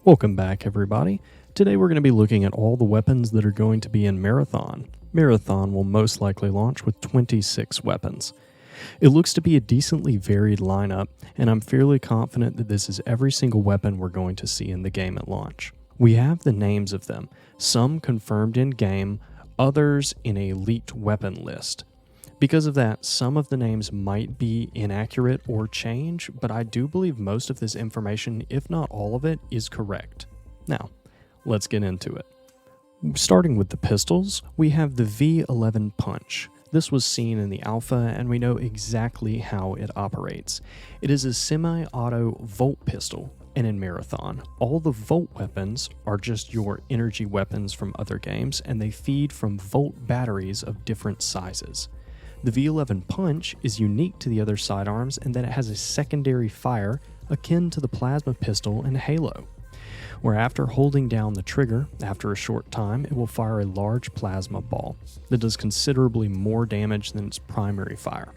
Welcome back, everybody. Today we're going to be looking at all the weapons that are going to be in Marathon. Marathon will most likely launch with 26 weapons. It looks to be a decently varied lineup, and I'm fairly confident that this is every single weapon we're going to see in the game at launch. We have the names of them, some confirmed in-game, others in a leaked weapon list. Because of that, some of the names might be inaccurate or change, but I do believe most of this information, if not all of it, is correct. Now, let's get into it. Starting with the pistols, we have the V11 Punch. This was seen in the alpha, and we know exactly how it operates. It is a semi-auto Volt pistol, and in Marathon, all the Volt weapons are just your energy weapons from other games, and they feed from Volt batteries of different sizes. The V11 Punch is unique to the other sidearms in that it has a secondary fire akin to the plasma pistol in Halo, where after holding down the trigger, after a short time, it will fire a large plasma ball that does considerably more damage than its primary fire.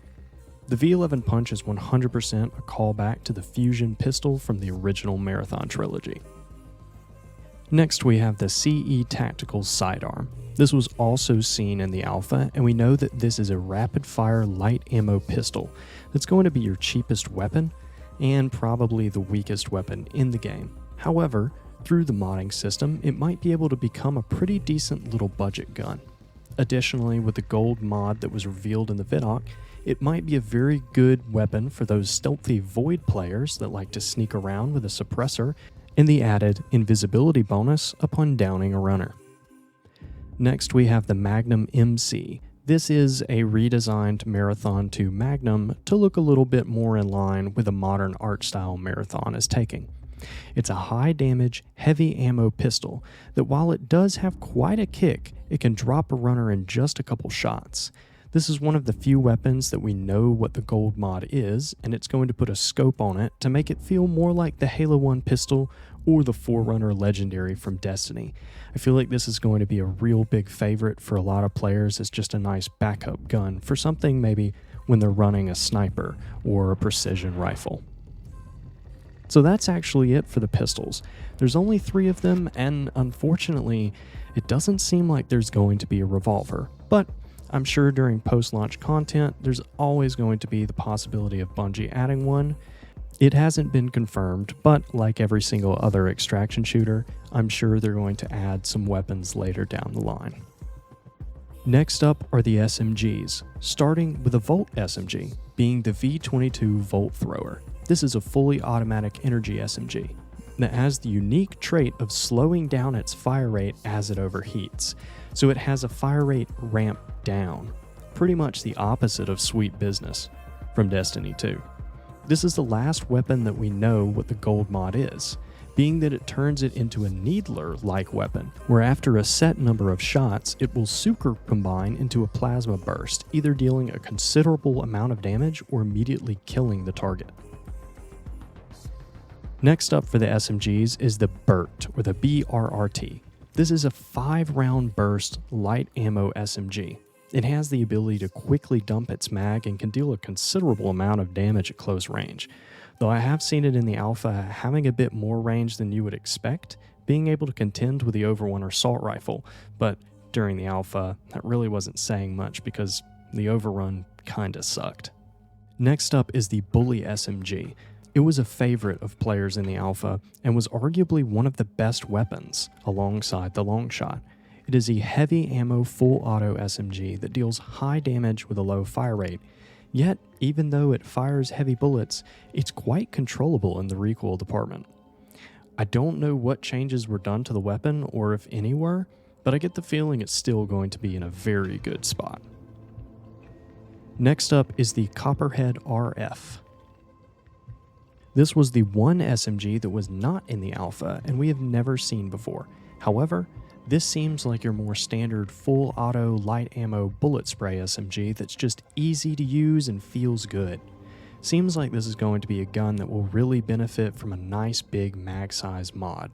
The V11 Punch is 100% a callback to the Fusion pistol from the original Marathon trilogy. Next, we have the CE Tactical Sidearm. This was also seen in the alpha, and we know that this is a rapid-fire light ammo pistol that's going to be your cheapest weapon and probably the weakest weapon in the game. However, through the modding system, it might be able to become a pretty decent little budget gun. Additionally, with the gold mod that was revealed in the vidoc, it might be a very good weapon for those stealthy Void players that like to sneak around with a suppressor and the added invisibility bonus upon downing a runner. Next, we have the Magnum MC. This is a redesigned Marathon 2 Magnum to look a little bit more in line with a modern art style Marathon is taking. It's a high damage, heavy ammo pistol that while it does have quite a kick, it can drop a runner in just a couple shots. This is one of the few weapons that we know what the gold mod is, and it's going to put a scope on it to make it feel more like the Halo 1 pistol or the Forerunner Legendary from Destiny. I feel like this is going to be a real big favorite for a lot of players as just a nice backup gun for something maybe when they're running a sniper or a precision rifle. So that's actually it for the pistols. There's only 3 of them, and unfortunately, it doesn't seem like there's going to be a revolver. But I'm sure during post-launch content, there's always going to be the possibility of Bungie adding one. It hasn't been confirmed, but like every single other extraction shooter, I'm sure they're going to add some weapons later down the line. Next up are the SMGs, starting with a Volt SMG, being the V22 Volt Thrower. This is a fully automatic energy SMG that has the unique trait of slowing down its fire rate as it overheats. So it has a fire rate ramp down, pretty much the opposite of Sweet Business from Destiny 2. This is the last weapon that we know what the gold mod is, being that it turns it into a Needler-like weapon, where after a set number of shots, it will super combine into a plasma burst, either dealing a considerable amount of damage or immediately killing the target. Next up for the SMGs is the BRT, or the BRRT. This is a 5-round burst light ammo SMG. It has the ability to quickly dump its mag and can deal a considerable amount of damage at close range. Though I have seen it in the alpha having a bit more range than you would expect, being able to contend with the Overrun assault rifle, but during the alpha, that really wasn't saying much because the Overrun kinda sucked. Next up is the Bully SMG. It was a favorite of players in the alpha and was arguably one of the best weapons alongside the Longshot. It is a heavy ammo full auto SMG that deals high damage with a low fire rate, yet even though it fires heavy bullets, it's quite controllable in the recoil department. I don't know what changes were done to the weapon or if any were, but I get the feeling it's still going to be in a very good spot. Next up is the Copperhead RF. This was the one SMG that was not in the alpha and we have never seen before. However, this seems like your more standard full auto light ammo bullet spray SMG that's just easy to use and feels good. Seems like this is going to be a gun that will really benefit from a nice big mag size mod.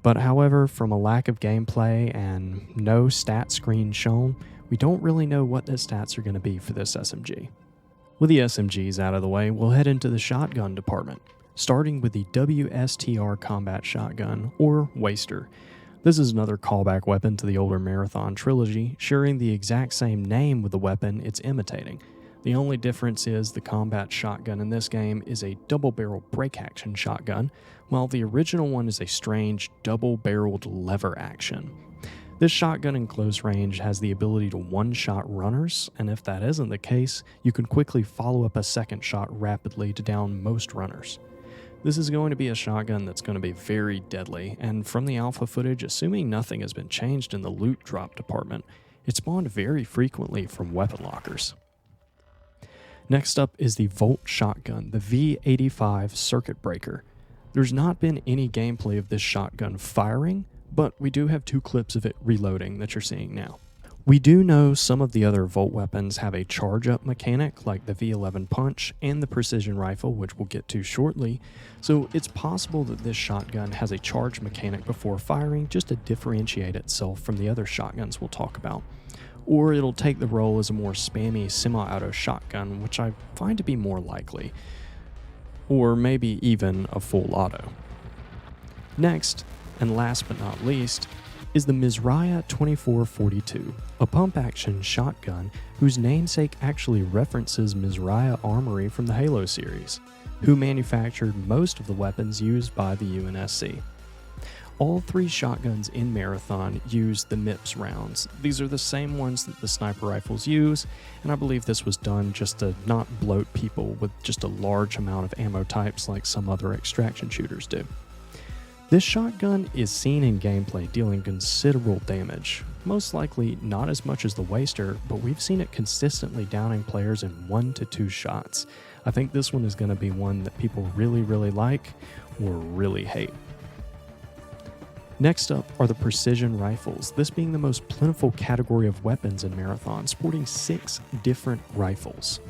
But however, from a lack of gameplay and no stat screen shown, we don't really know what the stats are going to be for this SMG. With the SMGs out of the way, we'll head into the shotgun department. starting with the WSTR Combat Shotgun, or Waster. This is another callback weapon to the older Marathon trilogy, sharing the exact same name with the weapon it's imitating. The only difference is the combat shotgun in this game is a double-barrel break-action shotgun, while the original one is a strange double-barreled lever action. This shotgun in close range has the ability to one-shot runners, and if that isn't the case, you can quickly follow up a second shot rapidly to down most runners. This is going to be a shotgun that's going to be very deadly, and from the alpha footage, assuming nothing has been changed in the loot drop department, it spawned very frequently from weapon lockers. Next up is the Volt shotgun, the V85 Circuit Breaker. There's not been any gameplay of this shotgun firing, but we do have 2 clips of it reloading that you're seeing now. We do know some of the other Volt weapons have a charge-up mechanic like the V11 Punch and the Precision Rifle, which we'll get to shortly, so it's possible that this shotgun has a charge mechanic before firing just to differentiate itself from the other shotguns we'll talk about. Or it'll take the role as a more spammy semi-auto shotgun, which I find to be more likely. Or maybe even a full auto. Next, and last but not least, is the Mizraya 2442, a pump-action shotgun whose namesake actually references Mizraya Armory from the Halo series, who manufactured most of the weapons used by the UNSC. All 3 shotguns in Marathon use the MIPS rounds. These are the same ones that the sniper rifles use, and I believe this was done just to not bloat people with just a large amount of ammo types like some other extraction shooters do. This shotgun is seen in gameplay dealing considerable damage, most likely not as much as the Waster, but we've seen it consistently downing players in 1 to 2 shots. I think this one is going to be one that people really like or really hate. Next up are the precision rifles, this being the most plentiful category of weapons in Marathon, sporting 6 different rifles.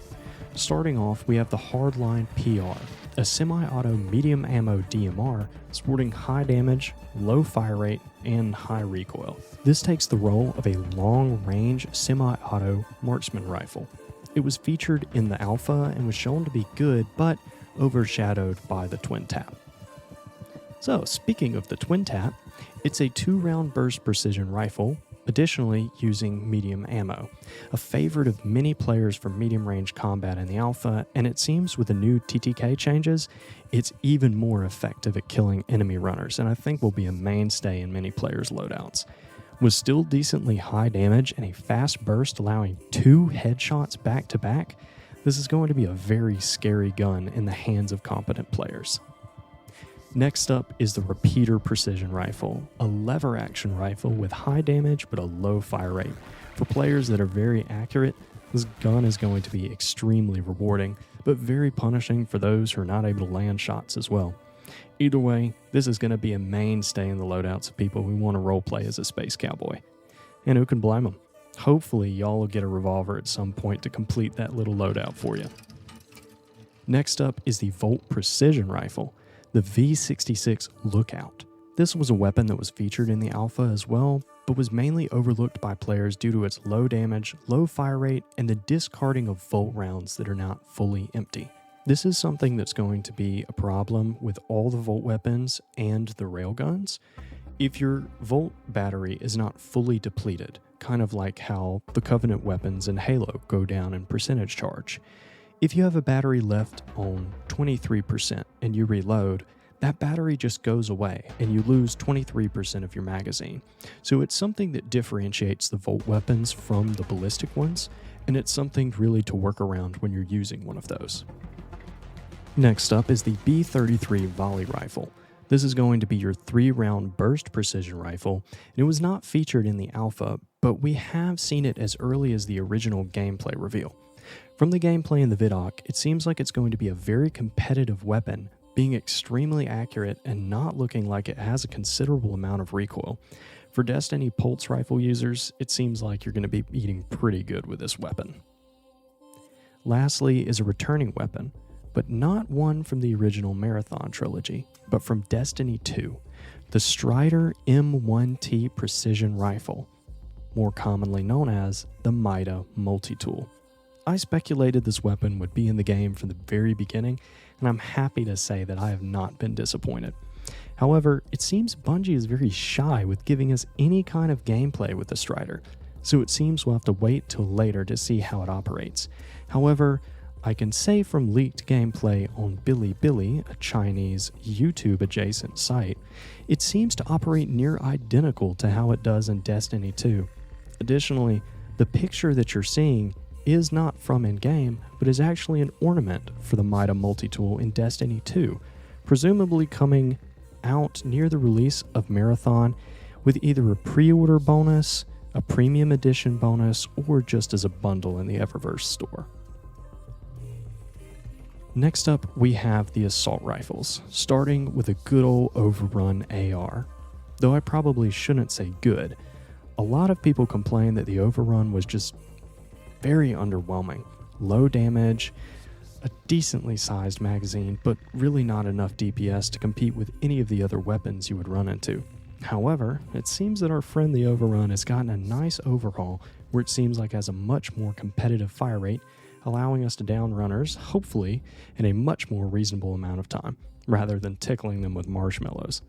Starting off, we have the Hardline PR, a semi-auto medium ammo DMR sporting high damage, low fire rate, and high recoil. This takes the role of a long-range semi-auto marksman rifle. It was featured in the alpha and was shown to be good, but overshadowed by the twin tap. So, speaking of the twin tap, it's a 2-round burst precision rifle, additionally using medium ammo, a favorite of many players for medium range combat in the alpha, and it seems with the new TTK changes, it's even more effective at killing enemy runners, and I think will be a mainstay in many players' loadouts. With still decently high damage and a fast burst allowing 2 headshots back to back, this is going to be a very scary gun in the hands of competent players. Next up is the Repeater Precision Rifle, a lever-action rifle with high damage but a low fire rate. For players that are very accurate, this gun is going to be extremely rewarding, but very punishing for those who are not able to land shots as well. Either way, this is going to be a mainstay in the loadouts of people who want to roleplay as a space cowboy. And who can blame them? Hopefully y'all will get a revolver at some point to complete that little loadout for you. Next up is the Volt Precision Rifle, the V66 Lookout. This was a weapon that was featured in the alpha as well, but was mainly overlooked by players due to its low damage, low fire rate, and the discarding of Volt rounds that are not fully empty. This is something that's going to be a problem with all the Volt weapons and the railguns. If your Volt battery is not fully depleted, kind of like how the Covenant weapons in Halo go down in percentage charge. If you have a battery left on 23% and you reload, that battery just goes away and you lose 23% of your magazine. So it's something that differentiates the Volt weapons from the ballistic ones, and it's something really to work around when you're using one of those. Next up is the B33 Volley Rifle. This is going to be your 3-round burst precision rifle, and it was not featured in the alpha, but we have seen it as early as the original gameplay reveal. From the gameplay in the vidoc, it seems like it's going to be a very competitive weapon, being extremely accurate and not looking like it has a considerable amount of recoil. For Destiny Pulse rifle users, it seems like you're going to be eating pretty good with this weapon. Lastly is a returning weapon, but not one from the original Marathon trilogy, but from Destiny 2, the Strider M1T Precision Rifle, more commonly known as the Mida Multi-Tool. I speculated this weapon would be in the game from the very beginning, and I'm happy to say that I have not been disappointed. However, it seems Bungie is very shy with giving us any kind of gameplay with the Strider, so it seems we'll have to wait till later to see how it operates. However, I can say from leaked gameplay on Bilibili, a Chinese YouTube adjacent site, it seems to operate near identical to how it does in Destiny 2. Additionally, the picture that you're seeing is not from in-game, but is actually an ornament for the Mida multi-tool in Destiny 2, presumably coming out near the release of Marathon with either a pre-order bonus, a premium edition bonus, or just as a bundle in the Eververse store. Next up, we have the assault rifles, starting with a good old Overrun AR. Though I probably shouldn't say good. A lot of people complain that the Overrun was just very underwhelming. Low damage, a decently sized magazine, but really not enough DPS to compete with any of the other weapons you would run into. However, it seems that our friend the Overrun has gotten a nice overhaul where it seems like it has a much more competitive fire rate, allowing us to down runners, hopefully, in a much more reasonable amount of time, rather than tickling them with marshmallows.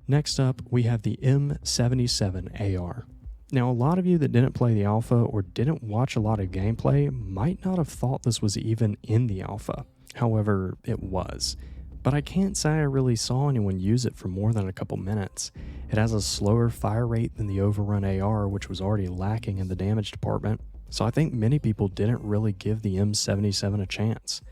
Next up, we have the M77 AR. Now, a lot of you that didn't play the alpha or didn't watch a lot of gameplay might not have thought this was even in the alpha. However, it was. But I can't say I really saw anyone use it for more than a couple minutes. It has a slower fire rate than the Overrun AR, which was already lacking in the damage department. So I think many people didn't really give the M77 a chance.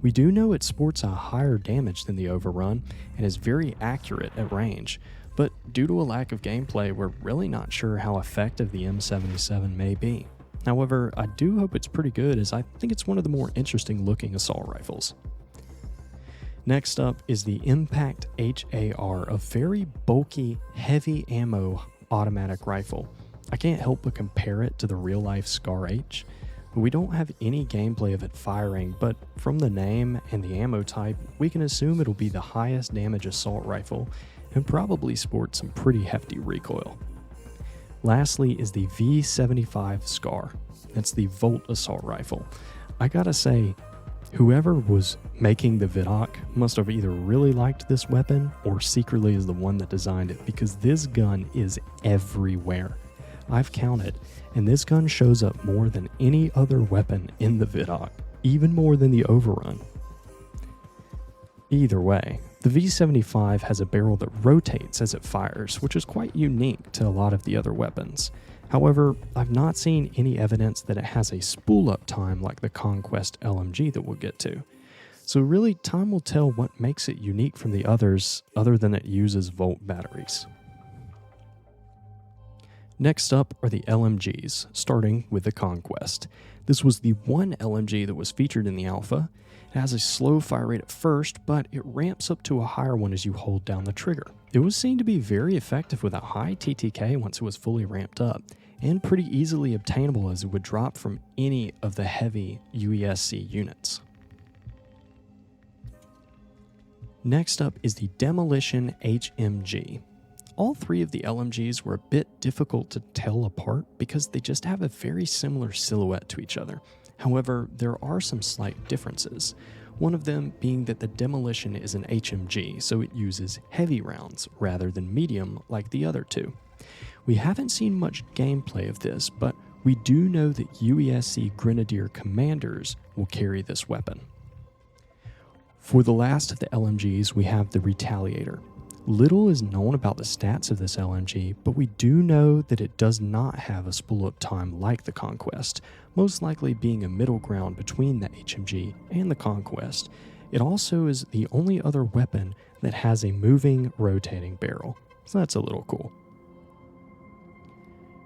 We do know it sports a higher damage than the Overrun and is very accurate at range, but due to a lack of gameplay, we're really not sure how effective the M77 may be. However, I do hope it's pretty good, as I think it's one of the more interesting looking assault rifles. Next up is the Impact HAR, a very bulky, heavy ammo automatic rifle. I can't help but compare it to the real-life Scar H. We don't have any gameplay of it firing, but from the name and the ammo type, we can assume it'll be the highest damage assault rifle and probably sport some pretty hefty recoil. Lastly is the V75 Scar. That's the Volt assault rifle. I gotta say, whoever was making the Vidoc must have either really liked this weapon or secretly is the one that designed it, because this gun is everywhere. I've counted, and this gun shows up more than any other weapon in the Vidoc, even more than the Overrun. Either way, the V75 has a barrel that rotates as it fires, which is quite unique to a lot of the other weapons. However, I've not seen any evidence that it has a spool-up time like the Conquest LMG that we'll get to. So really, time will tell what makes it unique from the others, other than it uses Volt batteries. Next up are the LMGs, starting with the Conquest. This was the one LMG that was featured in the alpha. It has a slow fire rate at first, but it ramps up to a higher one as you hold down the trigger. It was seen to be very effective with a high TTK once it was fully ramped up, and pretty easily obtainable as it would drop from any of the heavy UESC units. Next up is the Demolition HMG. All three of the LMGs were a bit difficult to tell apart because they just have a very similar silhouette to each other. However, there are some slight differences. One of them being that the Demolition is an HMG, so it uses heavy rounds rather than medium like the other two. We haven't seen much gameplay of this, but we do know that UESC Grenadier commanders will carry this weapon. For the last of the LMGs, we have the Retaliator. Little is known about the stats of this LMG, but we do know that it does not have a spool-up time like the Conquest, most likely being a middle ground between the HMG and the Conquest. It also is the only other weapon that has a moving, rotating barrel, so that's a little cool.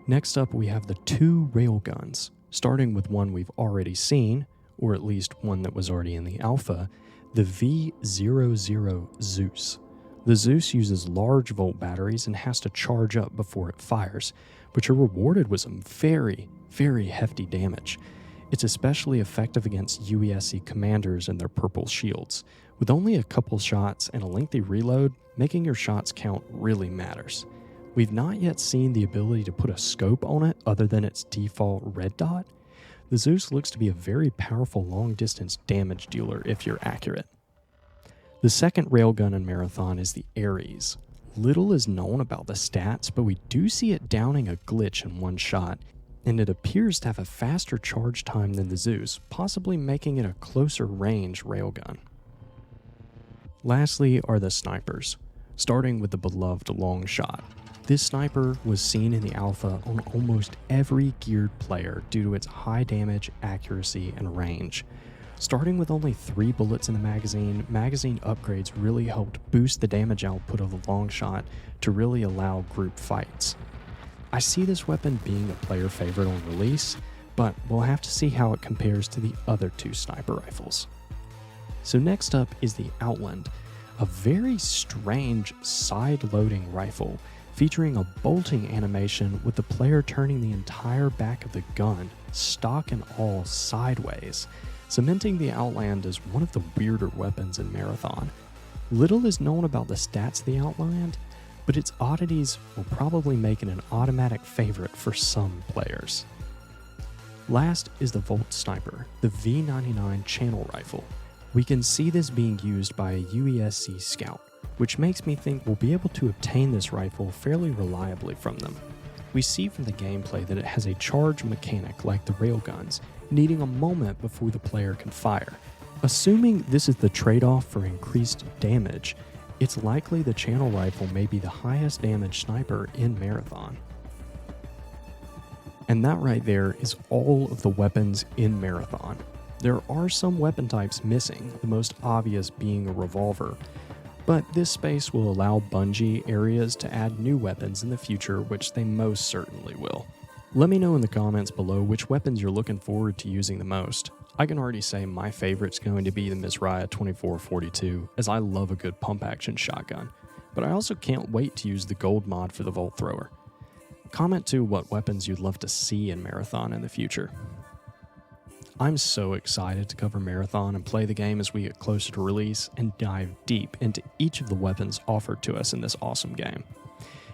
Next up, we have the two railguns, starting with one we've already seen, or at least one that was already in the alpha, the V00 Zeus. The Zeus uses large volt batteries and has to charge up before it fires, but you're rewarded with some very, very hefty damage. It's especially effective against UESC commanders and their purple shields. With only a couple shots and a lengthy reload, making your shots count really matters. We've not yet seen the ability to put a scope on it other than its default red dot. The Zeus looks to be a very powerful long-distance damage dealer if you're accurate. The second railgun in Marathon is the Ares. Little is known about the stats, but we do see it downing a glitch in one shot, and it appears to have a faster charge time than the Zeus, possibly making it a closer range railgun. Lastly are the snipers, starting with the beloved long shot. This sniper was seen in the alpha on almost every geared player due to its high damage, accuracy, and range. Starting with only 3 bullets in the magazine upgrades really helped boost the damage output of the long shot to really allow group fights. I see this weapon being a player favorite on release, but we'll have to see how it compares to the other 2 sniper rifles. So next up is the Outland, a very strange side-loading rifle featuring a bolting animation with the player turning the entire back of the gun, stock and all, sideways, cementing the Outland as one of the weirder weapons in Marathon. Little is known about the stats of the Outland, but its oddities will probably make it an automatic favorite for some players. Last is the Volt Sniper, the V99 channel rifle. We can see this being used by a UESC scout, which makes me think we'll be able to obtain this rifle fairly reliably from them. We see from the gameplay that it has a charge mechanic like the railguns, needing a moment before the player can fire. Assuming this is the trade-off for increased damage, it's likely the channel rifle may be the highest damage sniper in Marathon. And that right there is all of the weapons in Marathon. There are some weapon types missing, the most obvious being a revolver, but this space will allow Bungie areas to add new weapons in the future, which they most certainly will. Let me know in the comments below which weapons you're looking forward to using the most. I can already say my favorite's going to be the Mizraya 2442, as I love a good pump action shotgun, but I also can't wait to use the gold mod for the Volt Thrower. Comment too what weapons you'd love to see in Marathon in the future. I'm so excited to cover Marathon and play the game as we get closer to release and dive deep into each of the weapons offered to us in this awesome game.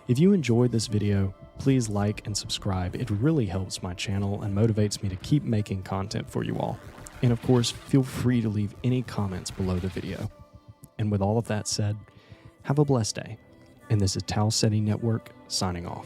If you enjoyed this video, please like and subscribe. It really helps my channel and motivates me to keep making content for you all. And of course, feel free to leave any comments below the video. And with all of that said, have a blessed day. And this is Tau Ceti Network signing off.